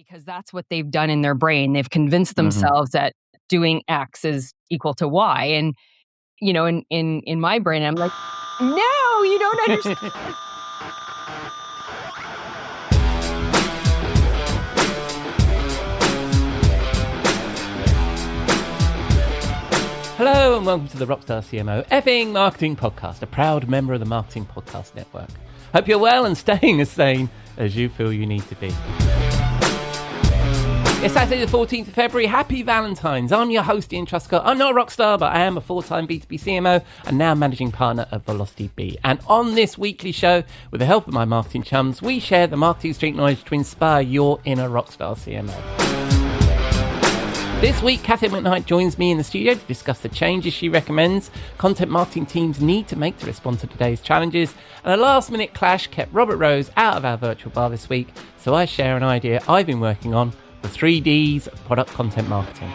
because that's what they've done in their brain. They've convinced themselves that doing X is equal to Y. And, in my brain, I'm like, no, you don't understand. Hello and welcome to the Rockstar CMO effing marketing podcast, a proud member of the Marketing Podcast Network. Hope you're well and staying as sane as you feel you need to be. It's Saturday the 14th of February. Happy Valentine's. I'm your host, Ian Truscott. I'm not a rock star, but I am a full-time B2B CMO and now managing partner of Velocity B. And on this weekly show, with the help of my marketing chums, we share the marketing street knowledge to inspire your inner rockstar CMO. This week, Cathy McKnight joins me in the studio to discuss the changes she recommends content marketing teams need to make to respond to today's challenges. And a last-minute clash kept Robert Rose out of our virtual bar this week, so I share an idea I've been working on, the 3Ds of product content marketing.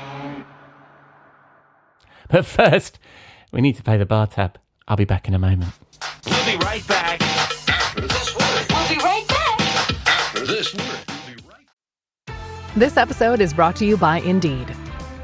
But first, we need to pay the bar tab. I'll be back in a moment. We'll be right back after this word. We'll be right back After this word. This episode is brought to you by Indeed.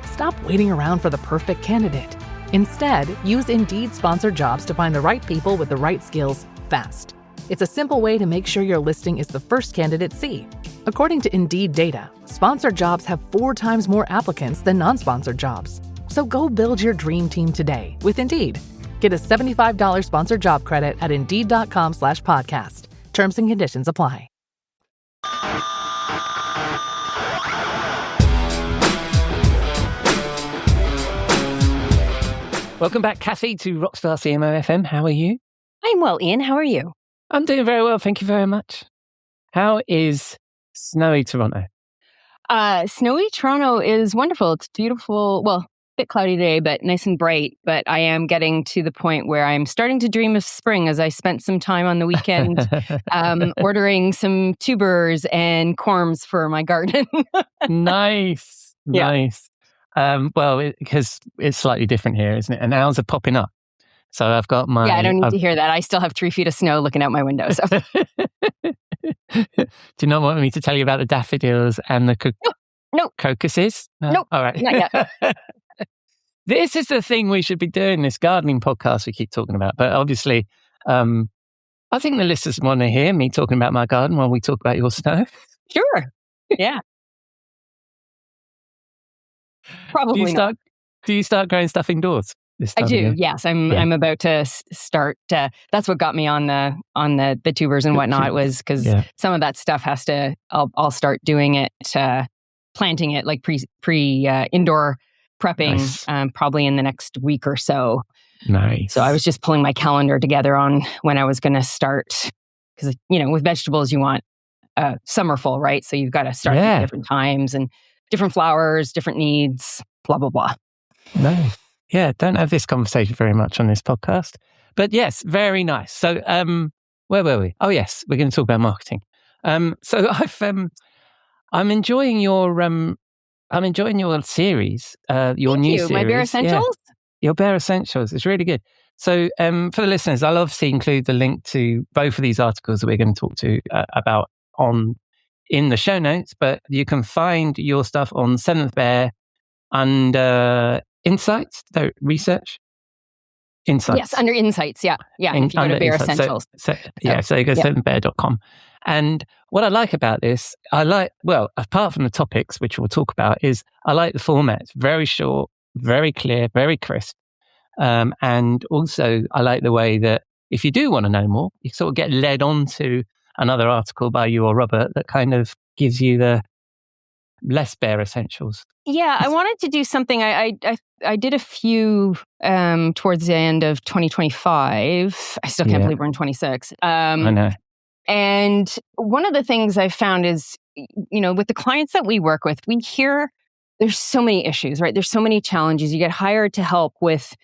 Stop waiting around for the perfect candidate. Instead, use Indeed sponsored jobs to find the right people with the right skills fast. It's a simple way to make sure your listing is the first candidates see. According to Indeed data, sponsored jobs have 4 times more applicants than non-sponsored jobs. So go build your dream team today with Indeed. Get a $75 sponsored job credit at Indeed.com/podcast. Terms and conditions apply. Welcome back, Cathy, to Rockstar CMO FM. How are you? I'm well, Ian. How are you? I'm doing very well, thank you very much. How is snowy Toronto? Snowy Toronto is wonderful. It's beautiful. Well, a bit cloudy today, but nice and bright. But I am getting to the point where I'm starting to dream of spring, as I spent some time on the weekend ordering some tubers and corms for my garden. Nice. Well, because it's slightly different here, isn't it? And owls are popping up. So I've got my... Yeah, I don't need to hear that. I still have 3 feet of snow looking out my window. So. Do you not want me to tell you about the daffodils and the No. crocuses? No? Nope. All right. Not yet. This is the thing we should be doing, this gardening podcast we keep talking about. But obviously, I think the listeners want to hear me talking about my garden while we talk about your snow. Sure. Yeah. Probably not. Do you start growing stuff indoors? I do. Yes, I'm about to start. That's what got me on the tubers and whatnot, was because some of that stuff has to. I'll start doing it, planting it like pre indoor prepping, nice. Probably in the next week or so. Nice. So I was just pulling my calendar together on when I was going to start, because with vegetables you want summer full, right? So you've got to start at different times and different flowers, different needs, blah blah blah. Nice. Yeah, don't have this conversation very much on this podcast. But yes, very nice. So where were we? Oh yes, we're going to talk about marketing. So I'm enjoying your series, your new series. My Bare Essentials? Yeah. Your Bare Essentials. It's really good. So for the listeners, I'll obviously include the link to both of these articles that we're going to talk about in the show notes, but you can find your stuff on Seventh Bear and Insights, research? Insights. Yes, under Insights, yeah. Yeah, if you go to Bare Essentials. So you go to seventhbear.com. And what I like about this, apart from the topics, which we'll talk about, is I like the format. It's very short, very clear, very crisp. And also I like the way that if you do want to know more, you sort of get led on to another article by you or Robert that kind of gives you the less bare essentials. Yeah, I wanted to do something. I did a few towards the end of 2025. I still can't believe we're in 26. I know. And one of the things I found is, with the clients that we work with, we hear there's so many issues, right? There's so many challenges. You get hired to help with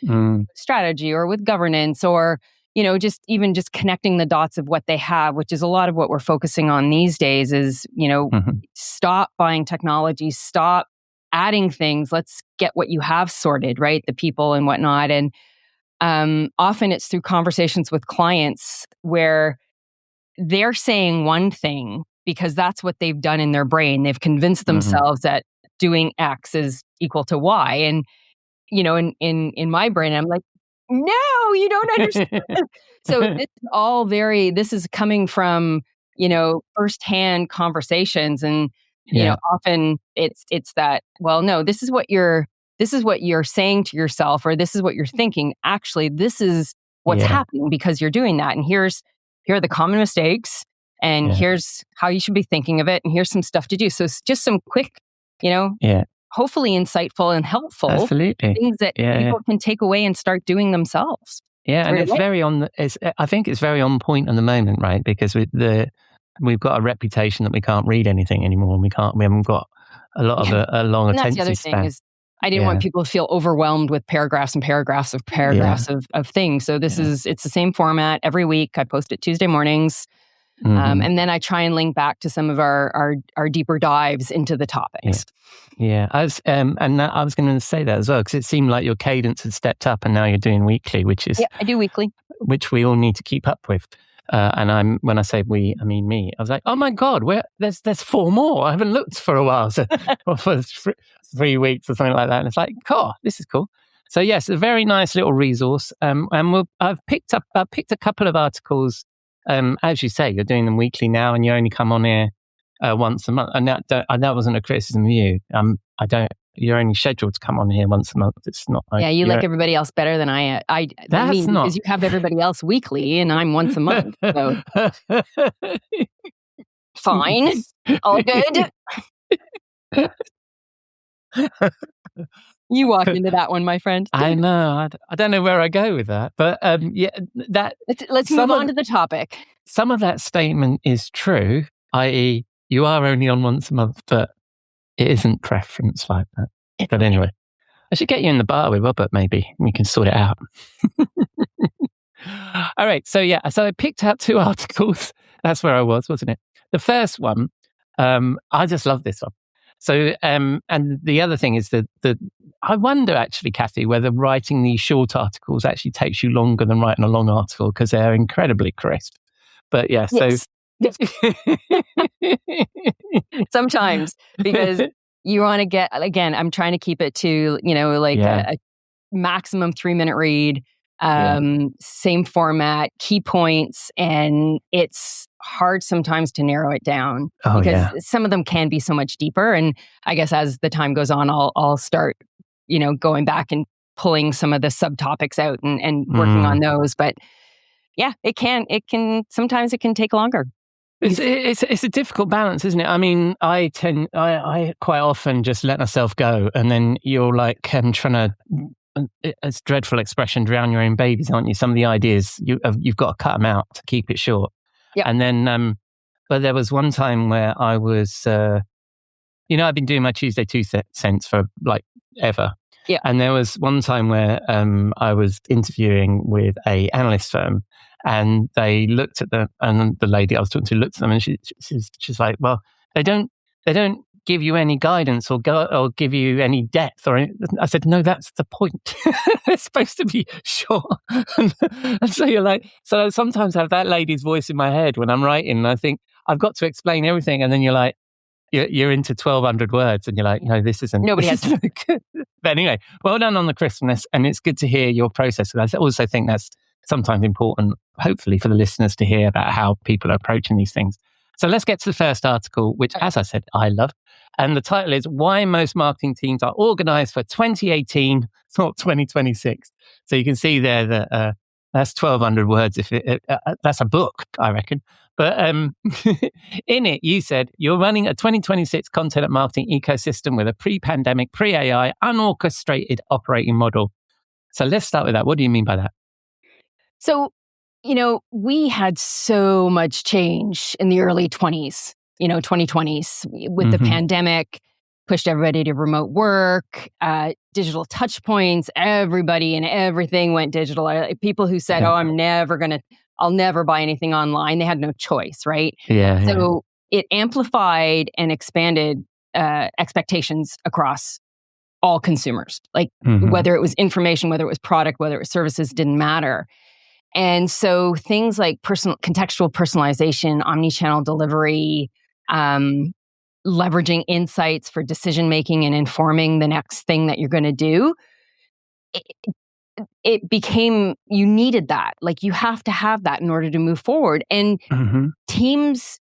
strategy or with governance or, just connecting the dots of what they have, which is a lot of what we're focusing on these days is, stop buying technology, stop adding things. Let's get what you have sorted, right? The people and whatnot. And often it's through conversations with clients where they're saying one thing because that's what they've done in their brain. They've convinced themselves that doing X is equal to Y. And, in my brain, I'm like, no, you don't understand. So this is coming from, firsthand conversations. And, often it's that, well, no, this is what you're saying to yourself, or this is what you're thinking. Actually, this is what's happening because you're doing that. And here are the common mistakes, and here's how you should be thinking of it. And here's some stuff to do. So it's just some quick, hopefully insightful and helpful things that people can take away and start doing themselves. Yeah, and it's I think it's very on point at the moment, right? Because we've got a reputation that we can't read anything anymore, and we haven't got a lot of a long and attention that's the other span. thing is, I didn't want people to feel overwhelmed with paragraphs and paragraphs of of things. So it's the same format every week. I post it Tuesday mornings. And then I try and link back to some of our deeper dives into the topics. Yeah. I was going to say that as well, because it seemed like your cadence had stepped up, and now you're doing weekly, which is I do weekly, which we all need to keep up with. And when I say we, I mean me. I was like, oh my God, there's 4 more. I haven't looked for a while, or for 3 weeks or something like that. And it's like, this is cool. So yes, a very nice little resource. And I've picked a couple of articles. As you say, you're doing them weekly now, and you only come on here once a month. And that wasn't a criticism of you. You're only scheduled to come on here once a month. It's not like you like everybody else better than I. Because you have everybody else weekly, and I'm once a month. So fine, all good. You walked into that one, my friend. I know. I don't know where I go with that, but let's move on to the topic. Some of that statement is true, i.e., you are only on once a month, but it isn't preference like that. But anyway, I should get you in the bar with Robert. Maybe we can sort it out. All right. So I picked out 2 articles. That's where I was, wasn't it? The first one, I just love this one. So, and the other thing is that I wonder actually, Cathy, whether writing these short articles actually takes you longer than writing a long article, because they're incredibly crisp. But sometimes, because you want to get, again, I'm trying to keep it to, a maximum 3-minute read, same format, key points, and it's hard sometimes to narrow it down because some of them can be so much deeper. And I guess as the time goes on, I'll start, going back and pulling some of the subtopics out and working on those. But sometimes it can take longer. It's a difficult balance, isn't it? I mean, I quite often just let myself go, and then you're like trying to, it's a dreadful expression, drown your own babies, aren't you? Some of the ideas you've got to cut them out to keep it short. Yep. And then, but there was one time where I was, I've been doing my Tuesday 2 cents for like ever. Yeah. And there was one time where I was interviewing with a analyst firm, and they looked at and the lady I was talking to looked at them, and she's like, well, they don't give you any guidance or give you any depth. Or I said, no, that's the point. It's supposed to be short. And so you're like, so I sometimes have that lady's voice in my head when I'm writing, and I think I've got to explain everything, and then you're like, you're into 1,200 words, and you're like, no, this isn't. Nobody has to. But anyway, well done on the crispness, and it's good to hear your process. I also think that's sometimes important, hopefully, for the listeners to hear about how people are approaching these things. So let's get to the first article, which, as I said, I love. And the title is Why Most Marketing Teams Are Organized for 2018, not 2026. So you can see there that that's 1,200 words. That's a book, I reckon. But in it, you said you're running a 2026 content and marketing ecosystem with a pre-pandemic, pre-AI, unorchestrated operating model. So let's start with that. What do you mean by that? So, we had so much change in the early 20s, 2020s with the pandemic, pushed everybody to remote work, digital touch points, everybody and everything went digital. People who said, I'll never buy anything online. They had no choice, right? So it amplified and expanded expectations across all consumers, like whether it was information, whether it was product, whether it was services, didn't matter. And so things like contextual personalization, omni-channel delivery, leveraging insights for decision making and informing the next thing that you're going to do. It became, you needed that. Like, you have to have that in order to move forward. And teams,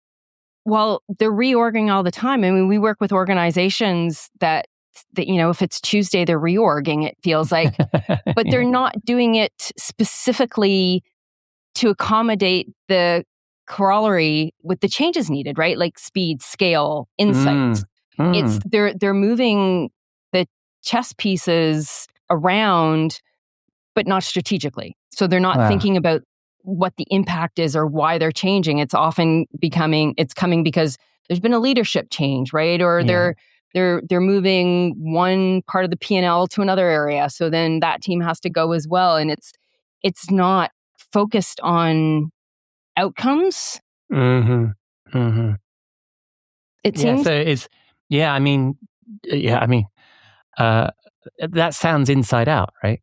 well, they're reorging all the time. I mean, we work with organizations that if it's Tuesday, they're reorging, it feels like, but they're not doing it specifically to accommodate the corollary with the changes needed, right? Like speed, scale, insights. It's they're moving the chess pieces around, but not strategically. So they're not thinking about what the impact is or why they're changing. It's often coming because there's been a leadership change, right? Or they're moving one part of the P&L to another area. So then that team has to go as well. And it's not focused on outcomes. It seems. So it's, that sounds inside out, right?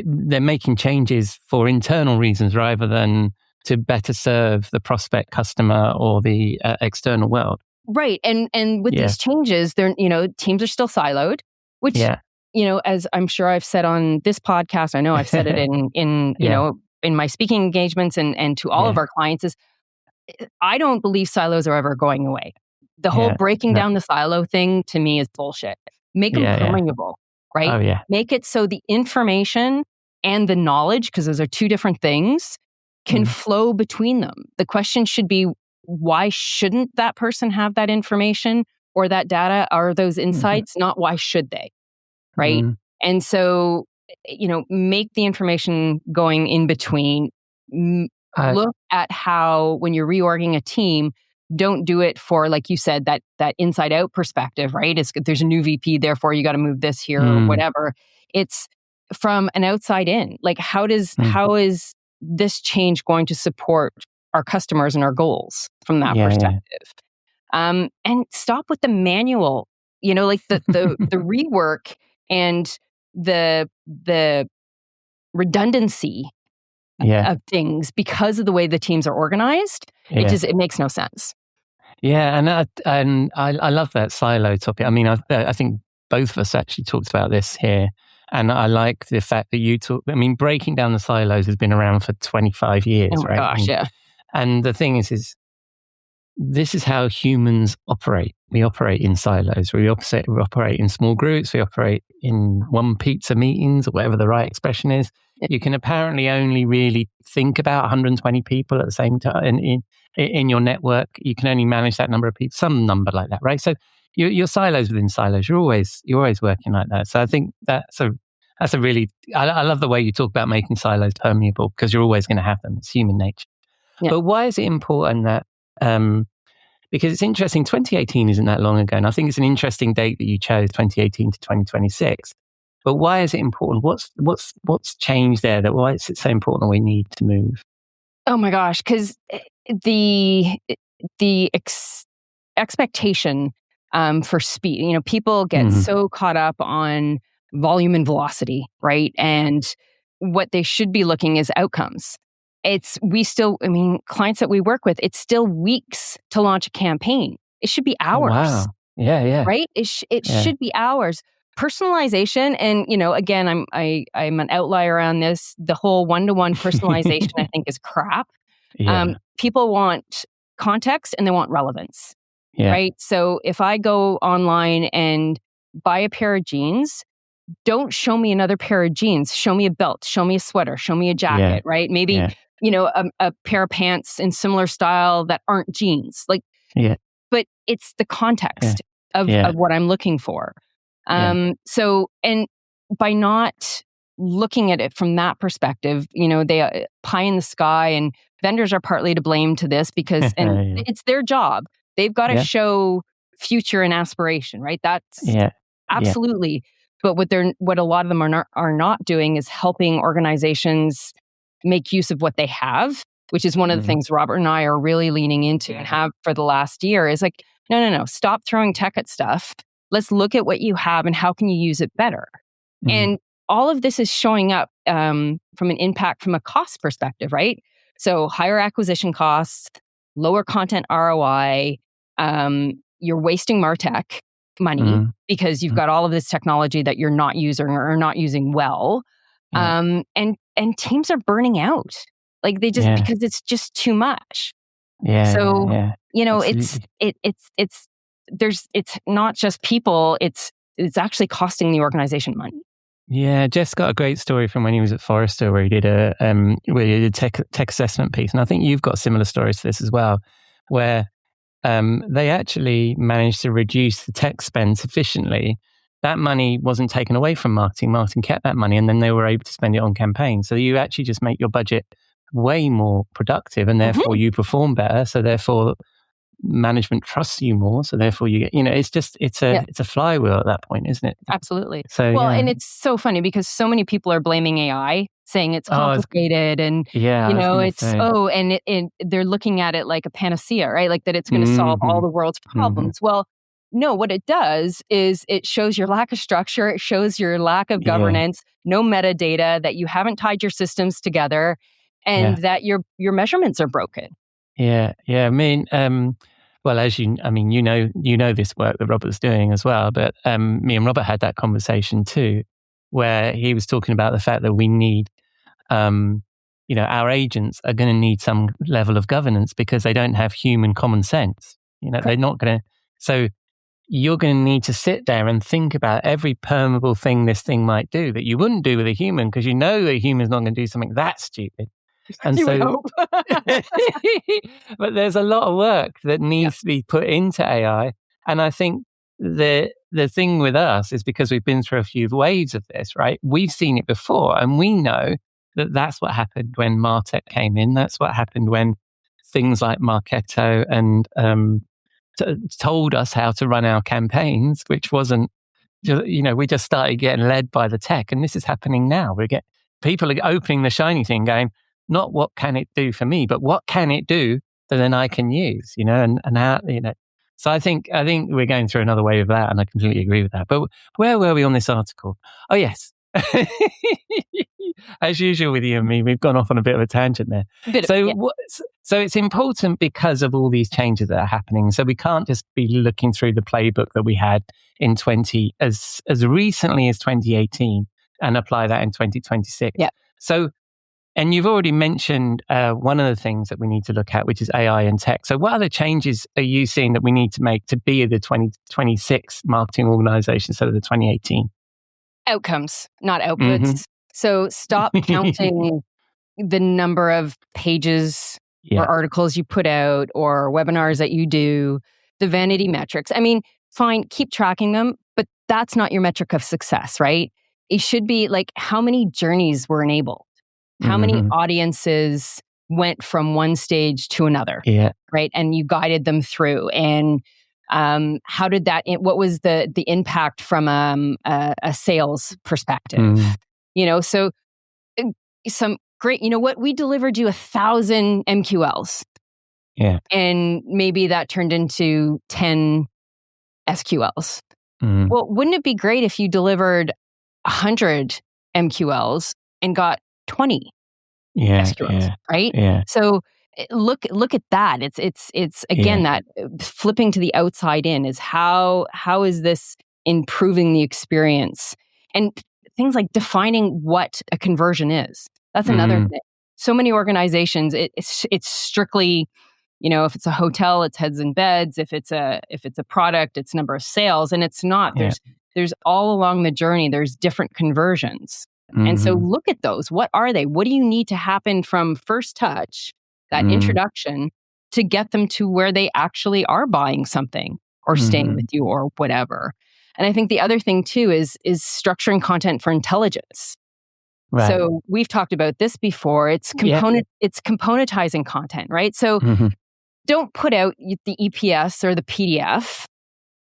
They're making changes for internal reasons rather than to better serve the prospect customer or the external world. Right. And with these changes, they're, teams are still siloed, which, as I'm sure I've said on this podcast, I know I've said it in my speaking engagements and to all of our clients, is I don't believe silos are ever going away. The whole breaking down the silo thing to me is bullshit. Make them permeable. Right? Oh, yeah. Make it so the information and the knowledge, because those are two different things, can flow between them. The question should be, why shouldn't that person have that information or that data or those insights? Not why should they? Right? And so, make the information going in between. Look at how, when you're reorging a team, don't do it for, like you said, that inside out perspective, right? There's a new VP, therefore you got to move this here or whatever. It's from an outside in. Like, how is this change going to support our customers and our goals from that perspective? And stop with the manual, like the rework and the redundancy of things because of the way the teams are organized. It makes no sense. Yeah, and I love that silo topic. I mean, I think both of us actually talked about this here, and I like the fact that you talk. I mean, breaking down the silos has been around for 25 years, oh my right? Gosh, yeah. And the thing is this is how humans operate. We operate in silos. We operate in small groups. We operate in one pizza meetings, or whatever the right expression is. You can apparently only really think about 120 people at the same time in your network. You can only manage that number of people, some number like that, right? So you're silos within silos. You're always working like that. So I think that's a really, I love the way you talk about making silos permeable, because you're always going to have them. It's human nature. Yeah. But why is it important that? Because it's interesting. 2018 isn't that long ago, and I think it's an interesting date that you chose, 2018 to 2026. But why is it important? What's changed there? Why is it so important that we need to move? Oh my gosh, because the expectation for speed. People get so caught up on volume and velocity, right? And what they should be looking is outcomes. Clients that we work with, it's still weeks to launch a campaign. It should be hours. Oh, wow. Yeah. Right? It should be hours. Personalization, and again, I'm an outlier on this. The whole one-to-one personalization, I think, is crap. Yeah. People want context and they want relevance, right? So if I go online and buy a pair of jeans, don't show me another pair of jeans. Show me a belt. Show me a sweater. Show me a jacket, right? Maybe a pair of pants in similar style that aren't jeans. But it's the context of what I'm looking for. So, and by not looking at it from that perspective, they pie in the sky, and vendors are partly to blame to this because, and it's their job. They've got to show future and aspiration, right? That's absolutely. But what a lot of them are not doing is helping organizations make use of what they have, which is one of the things Robert and I are really leaning into and have for the last year. Is like, no, stop throwing tech at stuff. Let's look at what you have and how can you use it better. And all of this is showing up from an impact from a cost perspective, right? So higher acquisition costs, lower content ROI, you're wasting MarTech money because you've got all of this technology that you're not using or not using well. And teams are burning out. Like they just because it's just too much. So you know, Absolutely. it's not just people. It's actually costing the organization money. Yeah, Jeff's got a great story from when he was at Forrester, where he did a tech assessment piece, and I think you've got similar stories to this as well, where they actually managed to reduce the tech spend sufficiently. That money wasn't taken away from marketing. Marketing kept that money, and then they were able to spend it on campaigns. So you actually just make your budget way more productive, and therefore you perform better. So therefore management trusts you more. So therefore you get, it's a flywheel at that point, isn't it? Absolutely. So and it's so funny because so many people are blaming AI, saying it's complicated and they're looking at it like a panacea, right? Like that it's going to solve all the world's problems. Well, no, what it does is it shows your lack of structure. It shows your lack of governance, no metadata, that you haven't tied your systems together, and that your measurements are broken. Yeah. I mean, well, as you know this work that Robert's doing as well, but me and Robert had that conversation too, where he was talking about the fact that we need, our agents are going to need some level of governance because they don't have human common sense. They're not going to. So you're going to need to sit there and think about every permeable thing this thing might do that you wouldn't do with a human, because you know that a human's not going to do something that stupid. And you would hope. But there's a lot of work that needs to be put into AI. And I think the thing with us is because we've been through a few waves of this, right? We've seen it before, and we know that that's what happened when MarTech came in. That's what happened when things like Marketo and told us how to run our campaigns, which wasn't, we just started getting led by the tech. And this is happening now. People are opening the shiny thing going, not what can it do for me, but what can it do that then I can use, and how, So I think we're going through another wave of that, and I completely agree with that. But where were we on this article? Oh, yes. As usual with you and me, we've gone off on a bit of a tangent there. So it's important because of all these changes that are happening. So we can't just be looking through the playbook that we had in as recently as 2018 and apply that in 2026. Yeah. So, and you've already mentioned one of the things that we need to look at, which is AI and tech. So what other changes are you seeing that we need to make to be the 2026 marketing organization instead of the 2018? Outcomes, not outputs. So stop counting the number of pages or articles you put out or webinars that you do, the vanity metrics. I mean, fine, keep tracking them, but that's not your metric of success, right? It should be like how many journeys were enabled, how many audiences went from one stage to another, right? And you guided them through. And how did that? What was the impact from a sales perspective? So some great. You know what? We delivered you 1,000 MQLs, and maybe that turned into 10 SQLs. Well, wouldn't it be great if you delivered 100 MQLs and got 20 SQLs, right? Yeah. So look at that. It's again that flipping to the outside in is how is this improving the experience, and things like defining what a conversion is. That's another thing. So many organizations, it's strictly, if it's a hotel, it's heads and beds. If it's a product, it's number of sales, and it's not. There's all along the journey, there's different conversions. And so look at those. What are they? What do you need to happen from first touch, that introduction, to get them to where they actually are buying something or staying with you or whatever? And I think the other thing too is structuring content for intelligence. Right. So we've talked about this before. It's componentizing content, right? So don't put out the EPS or the PDF.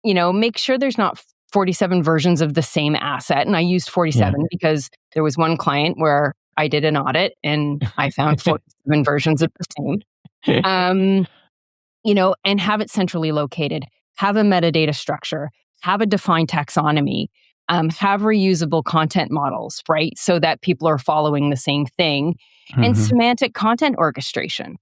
Make sure there's not 47 versions of the same asset. And I used 47 because there was one client where I did an audit and I found 47 versions of the same. And have it centrally located, have a metadata structure, have a defined taxonomy, have reusable content models, right? So that people are following the same thing, and semantic content orchestration.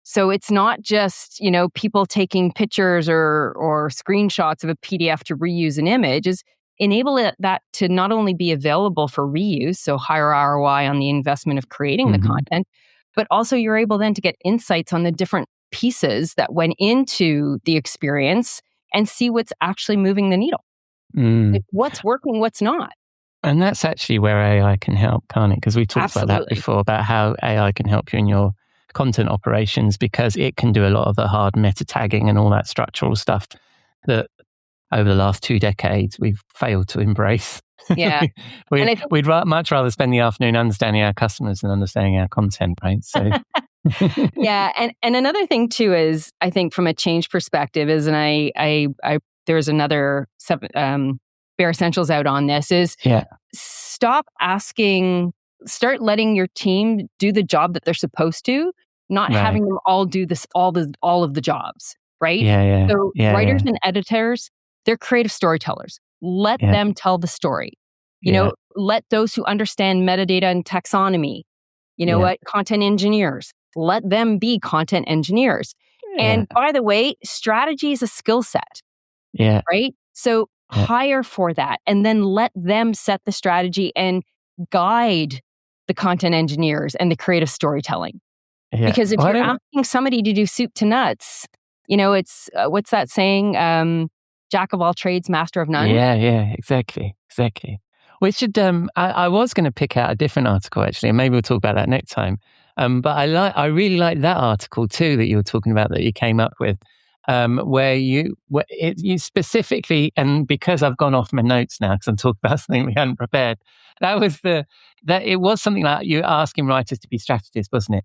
So it's not just, people taking pictures or screenshots of a PDF to reuse an image. Is enable that to not only be available for reuse, so higher ROI on the investment of creating the content, but also you're able then to get insights on the different pieces that went into the experience and see what's actually moving the needle. Like what's working, what's not. And that's actually where AI can help, can't it? Because we talked about that before, about how AI can help you in your content operations, because it can do a lot of the hard meta tagging and all that structural stuff that over the last 2 decades we've failed to embrace. Yeah. We'd much rather spend the afternoon understanding our customers than understanding our content, right? So yeah, and another thing too is, I think from a change perspective is, and I there's another Bare Essentials out on this, is start letting your team do the job that they're supposed to, not having them all do this all of the jobs, right? So writers and editors, they're creative storytellers. Let them tell the story. Let those who understand metadata and taxonomy, content engineers, let them be content engineers. And by the way, strategy is a skill set. Right? So hire for that, and then let them set the strategy and guide the content engineers and the creative storytelling. Because if you're asking somebody to do soup to nuts, it's what's that saying? Jack of all trades, master of none. Yeah, exactly. We should. I was going to pick out a different article actually, and maybe we'll talk about that next time. But I really like that article too that you were talking about, that you came up with, where you specifically, and because I've gone off my notes now because I'm talking about something we hadn't prepared. It was something like you asking writers to be strategists, wasn't it?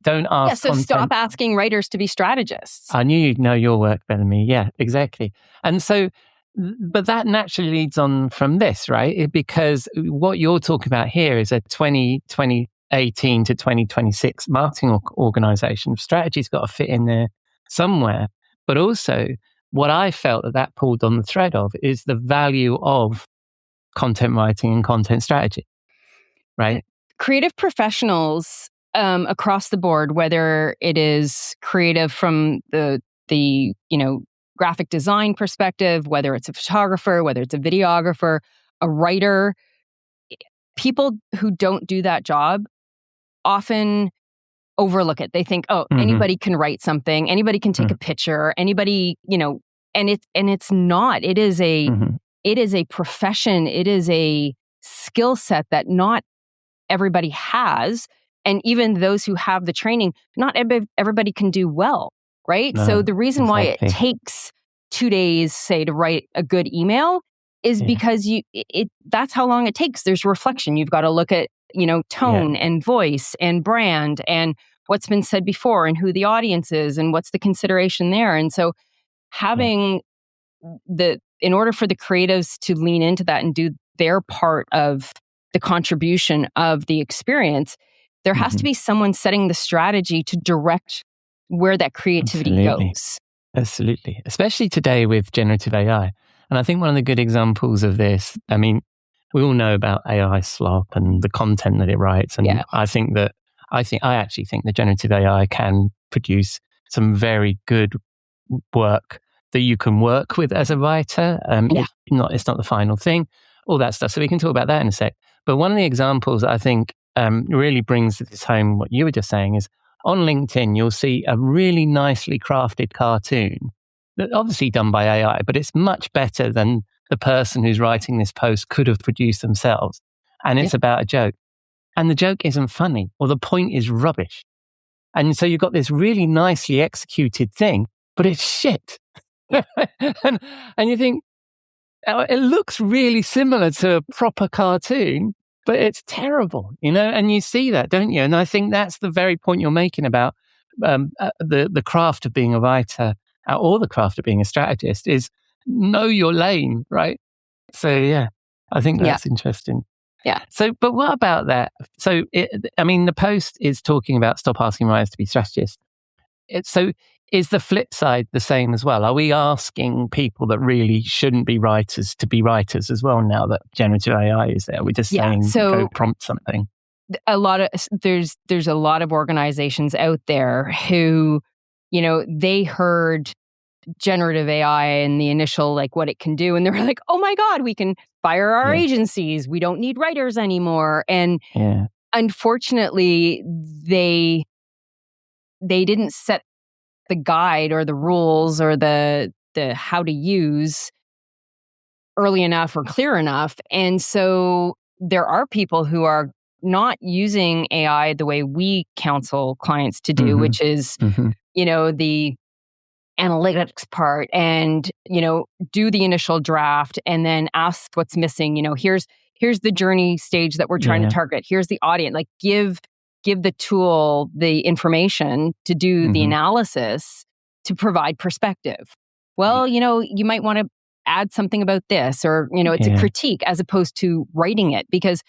Don't ask. So stop asking writers to be strategists. I knew you'd know your work better than me. Yeah, exactly. And so, but that naturally leads on from this, right? Because what you're talking about here is a 2018 to 2026 marketing organization. Strategy's got to fit in there somewhere. But also, what I felt that pulled on the thread of is the value of content writing and content strategy, right? Creative professionals across the board, whether it is creative from the graphic design perspective, whether it's a photographer, whether it's a videographer, a writer, people who don't do that job often overlook it. They think, anybody can write something, anybody can take a picture, anybody, and it's not. It is a profession. It is a skill set that not everybody has, and even those who have the training, not everybody can do well, right? No, so the reason why it takes 2 days, say, to write a good email is because that's how long it takes. There's reflection. You've got to look at, tone and voice and brand and what's been said before and who the audience is and what's the consideration there. And so having in order for the creatives to lean into that and do their part of the contribution of the experience, there has to be someone setting the strategy to direct where that creativity goes. Absolutely. Especially today with generative AI. And I think one of the good examples of this, I mean, we all know about AI slop and the content that it writes. And I actually think the generative AI can produce some very good work that you can work with as a writer. It's not the final thing, all that stuff. So we can talk about that in a sec. But one of the examples I think really brings this home, what you were just saying, is on LinkedIn, you'll see a really nicely crafted cartoon that obviously done by AI, but it's much better than the person who's writing this post could have produced themselves. And it's about a joke. And the joke isn't funny, or the point is rubbish. And so you've got this really nicely executed thing, but it's shit. and you think, it looks really similar to a proper cartoon, but it's terrible, and you see that, don't you? And I think that's the very point you're making about the craft of being a writer or the craft of being a strategist is know your lane, right? So, I think that's interesting. Yeah. So, but what about that? So, the post is talking about stop asking writers to be strategists. So, is the flip side the same as well? Are we asking people that really shouldn't be writers to be writers as well now that generative AI is there? We're just saying, go prompt something. there's a lot of organizations out there who, they heard generative AI and the initial, like, what it can do, and they were like, oh my God, we can fire our agencies. We don't need writers anymore. And unfortunately, they didn't set the guide or the rules or the how to use early enough or clear enough. And so there are people who are not using AI the way we counsel clients to do, which is, the analytics part and, do the initial draft and then ask what's missing. Here's the journey stage that we're trying to target. Here's the audience. Like give the tool the information to do the analysis to provide perspective. Well, you might want to add something about this, or, it's a critique as opposed to writing it, because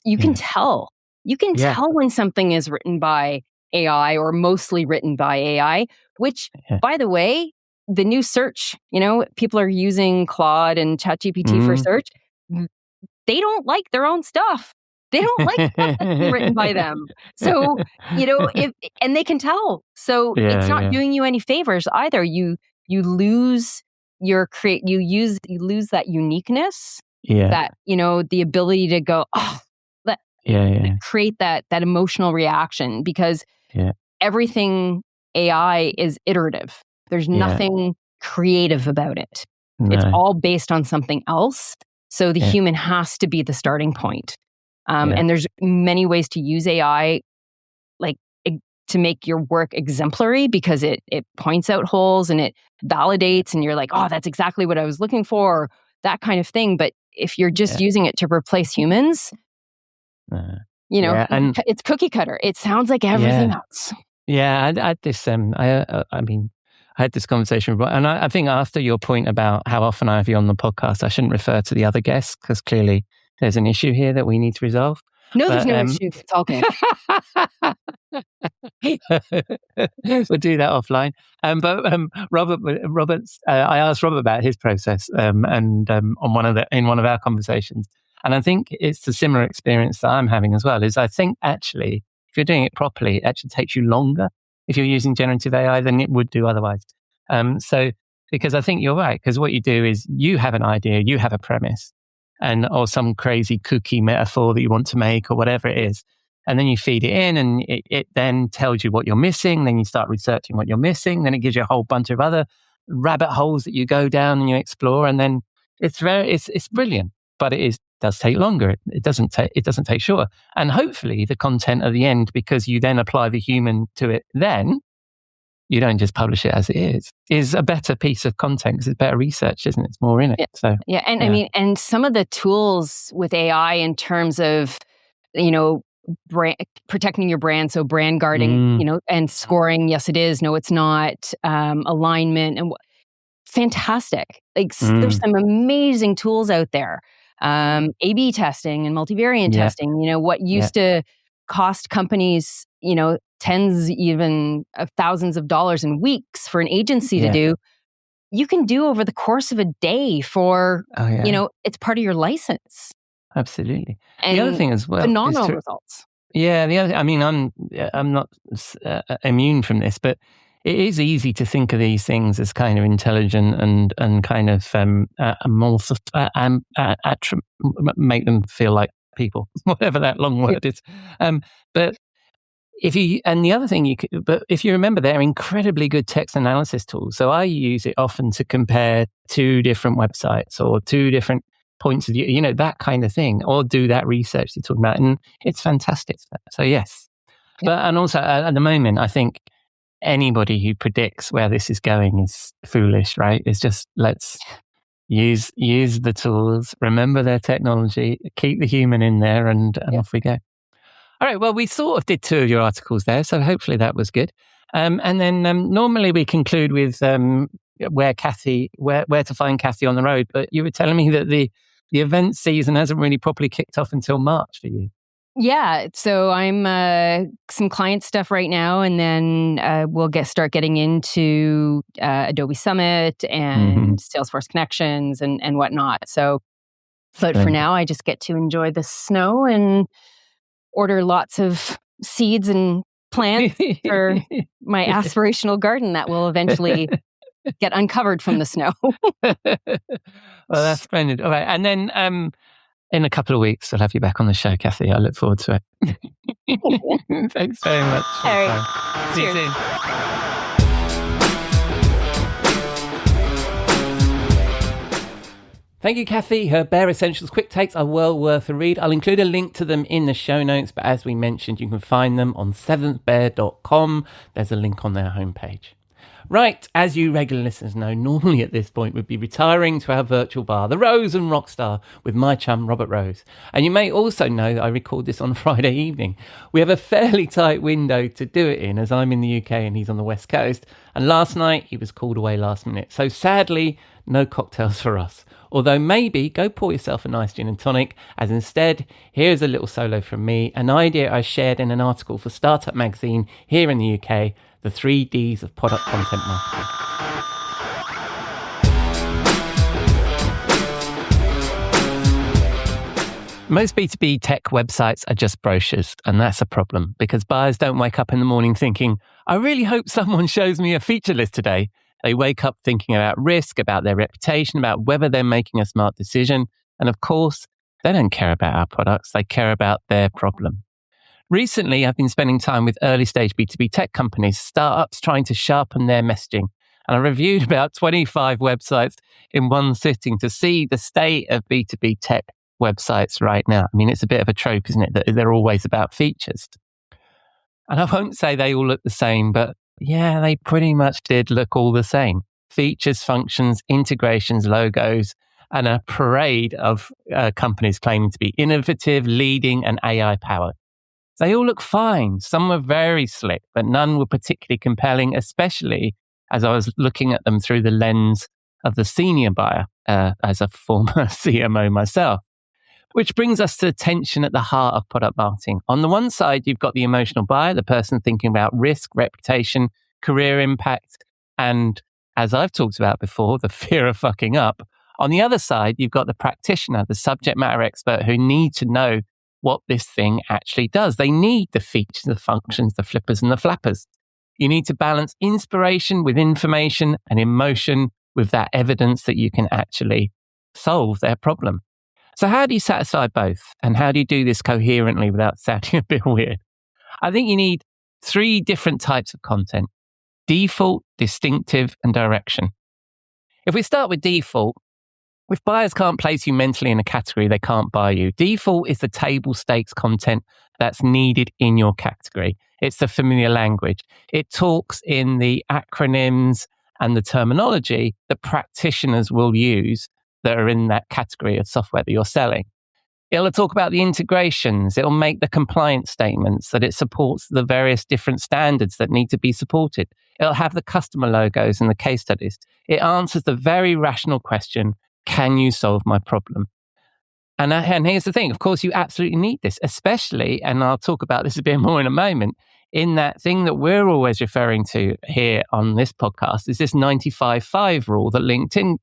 you can tell. You can tell when something is written by AI or mostly written by AI, which, by the way, the new search, people are using Claude and ChatGPT for search. They don't like their own stuff. They don't like stuff that's written by them. So, and they can tell. So it's not doing you any favors either. You lose you lose that uniqueness, that, the ability to go, create that emotional reaction, because everything AI is iterative. There's nothing creative about it. No. It's all based on something else. So the human has to be the starting point. And there's many ways to use AI, like to make your work exemplary, because it points out holes and it validates, and you're like, oh, that's exactly what I was looking for, or that kind of thing. But if you're just using it to replace humans, it's cookie cutter. It sounds like everything else. Yeah, I had this. I had this conversation, and I think after your point about how often I have you on the podcast, I shouldn't refer to the other guests, because clearly there's an issue here that we need to resolve. No, there's no issue. It's all good. We'll do that offline. Robert, I asked Robert about his process, and in one of our conversations, and I think it's a similar experience that I'm having as well. Is I think actually, if you're doing it properly, it actually takes you longer if you're using generative AI than it would do otherwise. So because I think you're right, because what you do is you have an idea, you have a premise, or some crazy kooky metaphor that you want to make or whatever it is. And then you feed it in, and it then tells you what you're missing. Then you start researching what you're missing. Then it gives you a whole bunch of other rabbit holes that you go down and you explore. And then it's brilliant, but does take longer. It doesn't take shorter. And hopefully the content at the end, because you then apply the human to it, then you don't just publish it as it is a better piece of content, because it's better research, isn't it? It's more in it. So I mean, and some of the tools with AI in terms of, protecting your brand, so brand guarding, and scoring, yes it is, no it's not, alignment, and fantastic. Like there's some amazing tools out there. A/B testing and multivariate testing, what used to cost companies, tens even of thousands of dollars in weeks for an agency to do, you can do over the course of a day for, it's part of your license. Absolutely. And the other thing as well, phenomenal results. Yeah, I'm not immune from this, but it is easy to think of these things as kind of intelligent and kind of make them feel like people, whatever that long word is. But if you remember, they're incredibly good text analysis tools. So I use it often to compare two different websites or two different points of view, that kind of thing, or do that research you're talking about, and it's fantastic. So yes, and also at the moment, I think anybody who predicts where this is going is foolish, right? It's just, let's use the tools, remember their technology, keep the human in there, and off we go. All right, well, we sort of did two of your articles there, so hopefully that was good. And then normally we conclude with where to find Cathy on the road, but you were telling me that the event season hasn't really properly kicked off until March for you. Yeah, so I'm some client stuff right now, and then we'll start getting into Adobe Summit and Salesforce Connections and whatnot. So, but for now, I just get to enjoy the snow and order lots of seeds and plants for my aspirational garden that will eventually get uncovered from the snow. Well, that's splendid. All right. And then in a couple of weeks, I'll have you back on the show, Cathy. I look forward to it. Thanks very much. All right. See you soon. Thank you, Cathy. Her Bare Essentials quick takes are well worth a read. I'll include a link to them in the show notes, but as we mentioned, you can find them on seventhbear.com. There's a link on their homepage. Right, as you regular listeners know, normally at this point we'd be retiring to our virtual bar, the Rose and Rockstar, with my chum, Robert Rose. And you may also know that I record this on Friday evening. We have a fairly tight window to do it in, as I'm in the UK and he's on the West Coast. And last night, he was called away last minute. So sadly, no cocktails for us. Although maybe go pour yourself a nice gin and tonic, as instead, here's a little solo from me, an idea I shared in an article for Startup Magazine here in the UK, the 3 Ds of product content marketing. Most B2B tech websites are just brochures, and that's a problem because buyers don't wake up in the morning thinking, I really hope someone shows me a feature list today. They wake up thinking about risk, about their reputation, about whether they're making a smart decision. And of course, they don't care about our products. They care about their problem. Recently, I've been spending time with early stage B2B tech companies, startups trying to sharpen their messaging. And I reviewed about 25 websites in one sitting to see the state of B2B tech websites right now. I mean, it's a bit of a trope, isn't it, that they're always about features. And I won't say they all look the same, but yeah, they pretty much did look all the same. Features, functions, integrations, logos, and a parade of companies claiming to be innovative, leading, and AI powered. They all look fine. Some were very slick, but none were particularly compelling, especially as I was looking at them through the lens of the senior buyer, as a former CMO myself. Which brings us to the tension at the heart of product marketing. On the one side, you've got the emotional buyer, the person thinking about risk, reputation, career impact, and as I've talked about before, the fear of fucking up. On the other side, you've got the practitioner, the subject matter expert who need to know what this thing actually does. They need the features, the functions, the flippers and the flappers. You need to balance inspiration with information and emotion with that evidence that you can actually solve their problem. So how do you satisfy both? And how do you do this coherently without sounding a bit weird? I think you need 3 different types of content: default, distinctive, and direction. If we start with default, if buyers can't place you mentally in a category, they can't buy you. Default is the table stakes content that's needed in your category. It's the familiar language. It talks in the acronyms and the terminology that practitioners will use that are in that category of software that you're selling. It'll talk about the integrations. It'll make the compliance statements that it supports the various different standards that need to be supported. It'll have the customer logos and the case studies. It answers the very rational question, can you solve my problem? And here's the thing, of course, you absolutely need this, especially, and I'll talk about this a bit more in a moment, in that thing that we're always referring to here on this podcast is this 95-5 rule that LinkedIn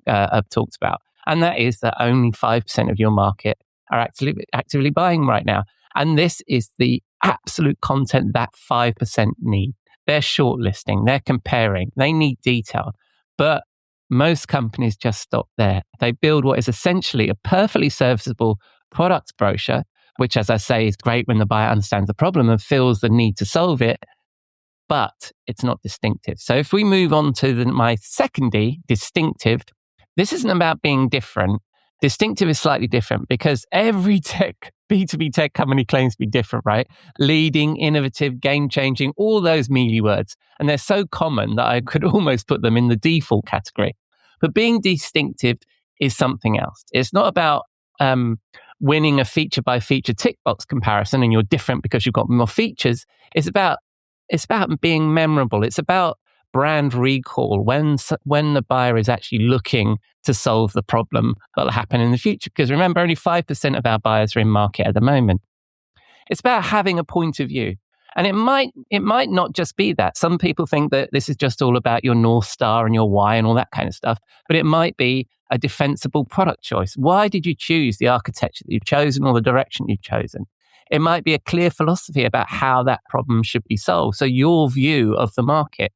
talks about. And that is that only 5% of your market are actively buying right now. And this is the absolute content that 5% need. They're shortlisting, they're comparing, they need detail. But most companies just stop there. They build what is essentially a perfectly serviceable product brochure, which, as I say, is great when the buyer understands the problem and feels the need to solve it, but it's not distinctive. So if we move on to my second D, distinctive, this isn't about being different. Distinctive is slightly different because every B2B tech company claims to be different, right? Leading, innovative, game-changing, all those mealy words. And they're so common that I could almost put them in the default category. But being distinctive is something else. It's not about winning a feature-by-feature tick box comparison and you're different because you've got more features. It's about being memorable. It's about brand recall when the buyer is actually looking to solve the problem that'll happen in the future. Because remember, only 5% of our buyers are in market at the moment. It's about having a point of view. And it might not just be that. Some people think that this is just all about your North Star and your why and all that kind of stuff. But it might be a defensible product choice. Why did you choose the architecture that you've chosen or the direction you've chosen? It might be a clear philosophy about how that problem should be solved. So your view of the market.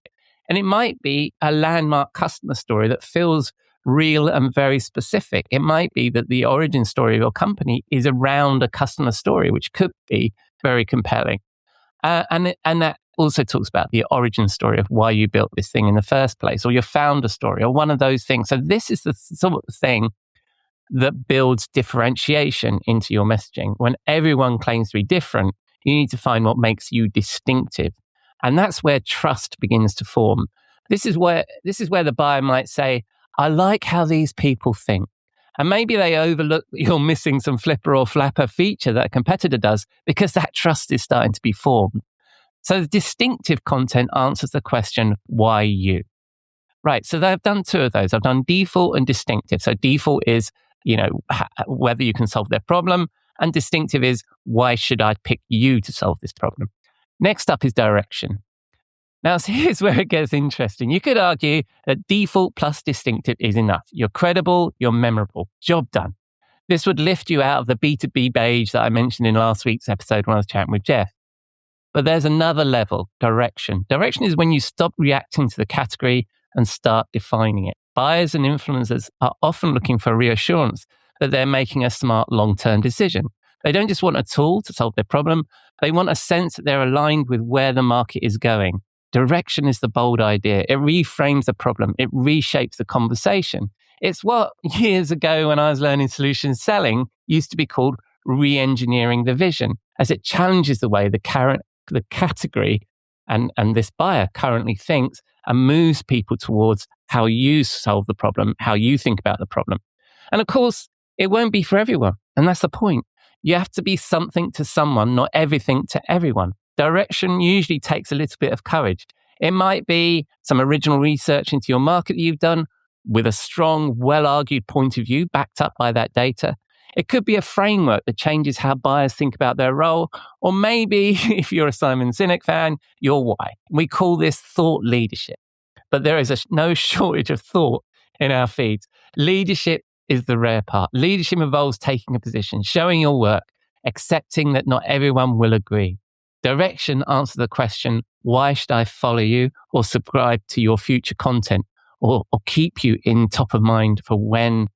And it might be a landmark customer story that feels real and very specific. It might be that the origin story of your company is around a customer story, which could be very compelling. And that also talks about the origin story of why you built this thing in the first place, or your founder story, or one of those things. So this is the sort of thing that builds differentiation into your messaging. When everyone claims to be different, you need to find what makes you distinctive. And that's where trust begins to form. This is where the buyer might say, I like how these people think. And maybe they overlook that you're missing some flipper or flapper feature that a competitor does, because that trust is starting to be formed. So the distinctive content answers the question, why you? Right, so I've done two of those. I've done default and distinctive. So default is, whether you can solve their problem, and distinctive is, why should I pick you to solve this problem? Next up is direction. Now, so here's where it gets interesting. You could argue that default plus distinctive is enough. You're credible, you're memorable, job done. This would lift you out of the B2B beige that I mentioned in last week's episode when I was chatting with Jeff. But there's another level, direction. Direction is when you stop reacting to the category and start defining it. Buyers and influencers are often looking for reassurance that they're making a smart long-term decision. They don't just want a tool to solve their problem. They want a sense that they're aligned with where the market is going. Direction is the bold idea. It reframes the problem. It reshapes the conversation. It's what years ago when I was learning solution selling used to be called re-engineering the vision, as it challenges the way the category and this buyer currently thinks and moves people towards how you solve the problem, how you think about the problem. And of course, it won't be for everyone. And that's the point. You have to be something to someone, not everything to everyone. Direction usually takes a little bit of courage. It might be some original research into your market that you've done with a strong, well-argued point of view backed up by that data. It could be a framework that changes how buyers think about their role. Or maybe, if you're a Simon Sinek fan, your why. We call this thought leadership. But there is no shortage of thought in our feeds. Leadership is the rare part. Leadership involves taking a position, showing your work, accepting that not everyone will agree. Direction answers the question, why should I follow you or subscribe to your future content or keep you in top of mind for when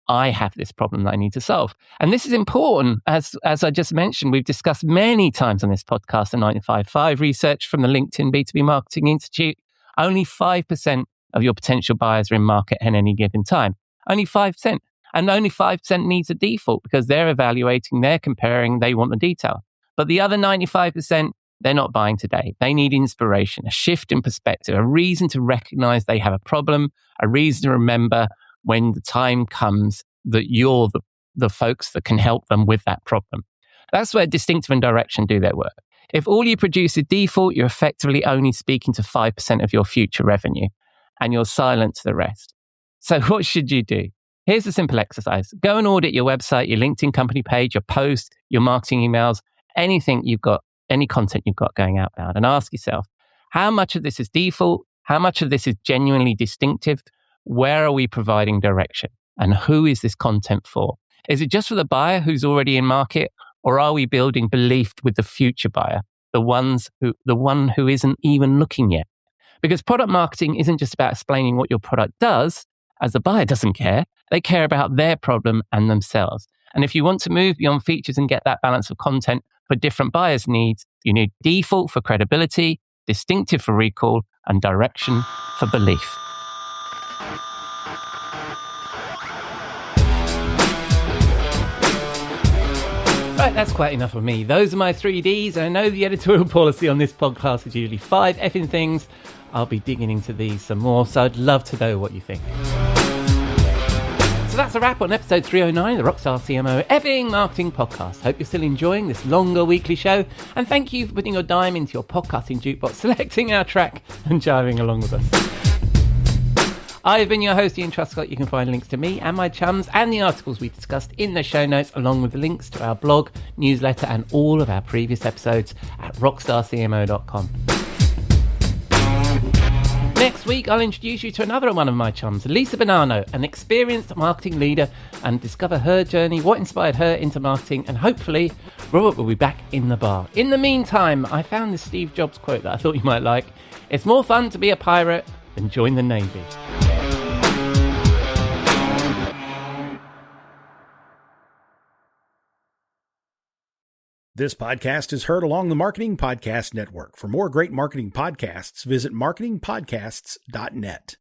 I have this problem that I need to solve? And this is important. As I just mentioned, we've discussed many times on this podcast, the 95.5 research from the LinkedIn B2B Marketing Institute. Only 5% of your potential buyers are in market at any given time. Only 5%. And only 5% needs a default because they're evaluating, they're comparing, they want the detail. But the other 95%, they're not buying today. They need inspiration, a shift in perspective, a reason to recognize they have a problem, a reason to remember when the time comes that you're the folks that can help them with that problem. That's where distinctive and direction do their work. If all you produce is default, you're effectively only speaking to 5% of your future revenue and you're silent to the rest. So what should you do? Here's a simple exercise. Go and audit your website, your LinkedIn company page, your post, your marketing emails, anything you've got, any content you've got going outbound, and ask yourself, how much of this is default? How much of this is genuinely distinctive? Where are we providing direction? And who is this content for? Is it just for the buyer who's already in market, or are we building belief with the future buyer, the one who isn't even looking yet? Because product marketing isn't just about explaining what your product does, as the buyer doesn't care. They care about their problem and themselves. And if you want to move beyond features and get that balance of content for different buyers' needs, you need default for credibility, distinctive for recall, and direction for belief. Right, that's quite enough of me. Those are my 3Ds. I know the editorial policy on this podcast is usually 5 effing things. I'll be digging into these some more, so I'd love to know what you think. So that's a wrap on episode 309 of the Rockstar CMO Effing Marketing Podcast. Hope you're still enjoying this longer weekly show, and thank you for putting your dime into your podcasting jukebox, selecting our track and jiving along with us. I've been your host, Ian Truscott. You can find links to me and my chums and the articles we discussed in the show notes, along with the links to our blog, newsletter, and all of our previous episodes at rockstarcmo.com. Next week, I'll introduce you to another one of my chums, Lisa Bonanno, an experienced marketing leader, and discover her journey, what inspired her into marketing, and hopefully Robert will be back in the bar. In the meantime, I found this Steve Jobs quote that I thought you might like. It's more fun to be a pirate than join the Navy. This podcast is heard along the Marketing Podcast Network. For more great marketing podcasts, visit marketingpodcasts.net.